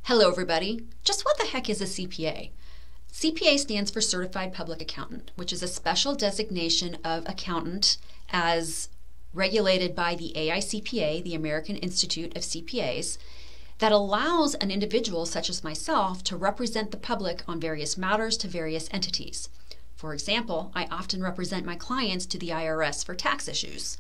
Hello everybody. Just what the heck is a CPA? CPA stands for Certified Public Accountant, which is a special designation of accountant as regulated by the AICPA, the American Institute of CPAs, that allows an individual such as myself to represent the public on various matters to various entities. For example, I often represent my clients to the IRS for tax issues.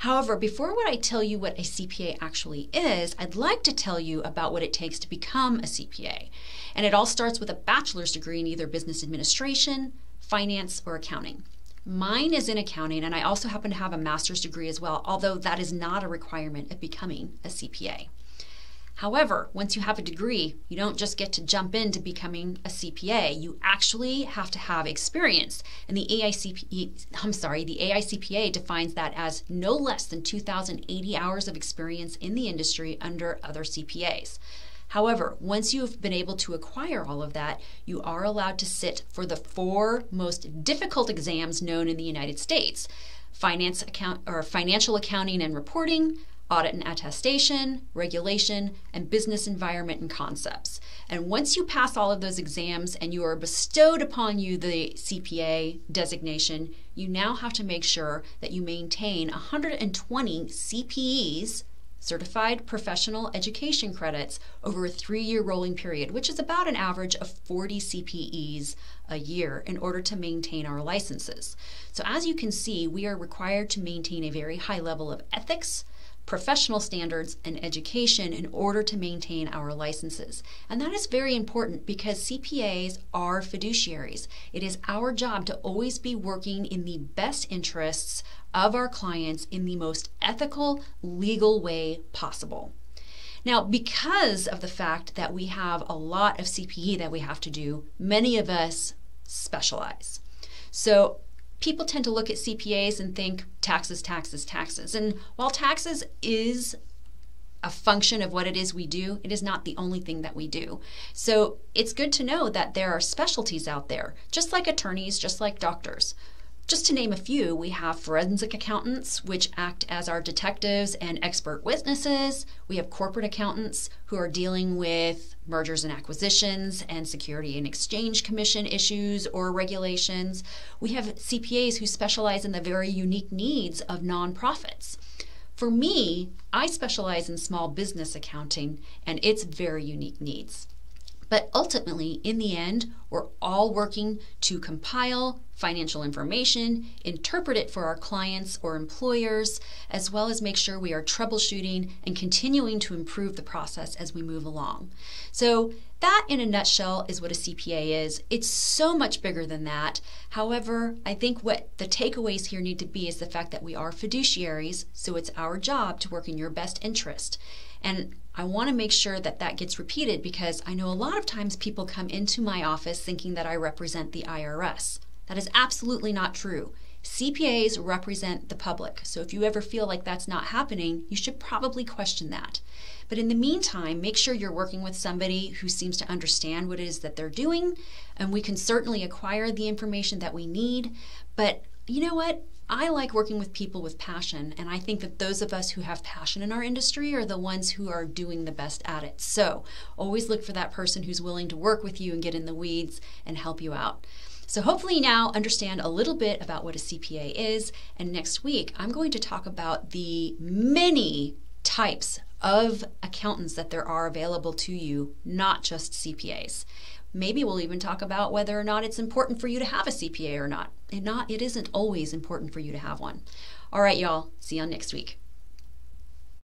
However, before I tell you what a CPA actually is, I'd like to tell you about what it takes to become a CPA. And it all starts with a bachelor's degree in either business administration, finance, or accounting. Mine is in accounting, and I also happen to have a master's degree as well, although that is not a requirement of becoming a CPA. However, once you have a degree, you don't just get to jump into becoming a CPA. You actually have to have experience. And the AICPA defines that as no less than 2,080 hours of experience in the industry under other CPAs. However, once you've been able to acquire all of that, you are allowed to sit for the 4 most difficult exams known in the United States: financial accounting and reporting, audit and attestation, regulation, and business environment and concepts. And once you pass all of those exams and you are bestowed upon you the CPA designation, you now have to make sure that you maintain 120 CPEs, Certified Professional Education credits, over a 3-year rolling period, which is about an average of 40 CPEs a year in order to maintain our licenses. So as you can see, we are required to maintain a very high level of ethics, professional standards, and education in order to maintain our licenses. And that is very important because CPAs are fiduciaries. It is our job to always be working in the best interests of our clients in the most ethical, legal way possible. Now, because of the fact that we have a lot of CPE that we have to do, many of us specialize. So people tend to look at CPAs and think taxes, taxes, taxes. And while taxes is a function of what it is we do, it is not the only thing that we do. So it's good to know that there are specialties out there, just like attorneys, just like doctors. Just to name a few, we have forensic accountants, which act as our detectives and expert witnesses. We have corporate accountants who are dealing with mergers and acquisitions and Security and Exchange Commission issues or regulations. We have CPAs who specialize in the very unique needs of nonprofits. For me, I specialize in small business accounting and its very unique needs. But ultimately, in the end, we're all working to compile financial information, interpret it for our clients or employers, as well as make sure we are troubleshooting and continuing to improve the process as we move along. So that, in a nutshell, is what a CPA is. It's so much bigger than that. However, I think what the takeaways here need to be is the fact that we are fiduciaries, so it's our job to work in your best interest. And I want to make sure that that gets repeated because I know a lot of times people come into my office thinking that I represent the IRS. That is absolutely not true. CPAs represent the public, so if you ever feel like that's not happening, you should probably question that. But in the meantime, make sure you're working with somebody who seems to understand what it is that they're doing, and we can certainly acquire the information that we need. But you know what? I like working with people with passion, and I think that those of us who have passion in our industry are the ones who are doing the best at it. So always look for that person who's willing to work with you and get in the weeds and help you out. So hopefully you now understand a little bit about what a CPA is, and next week I'm going to talk about the many types of accountants that there are available to you, not just CPAs. Maybe we'll even talk about whether or not it's important for you to have a CPA or not. It isn't always important for you to have one. All right, y'all. See you on next week.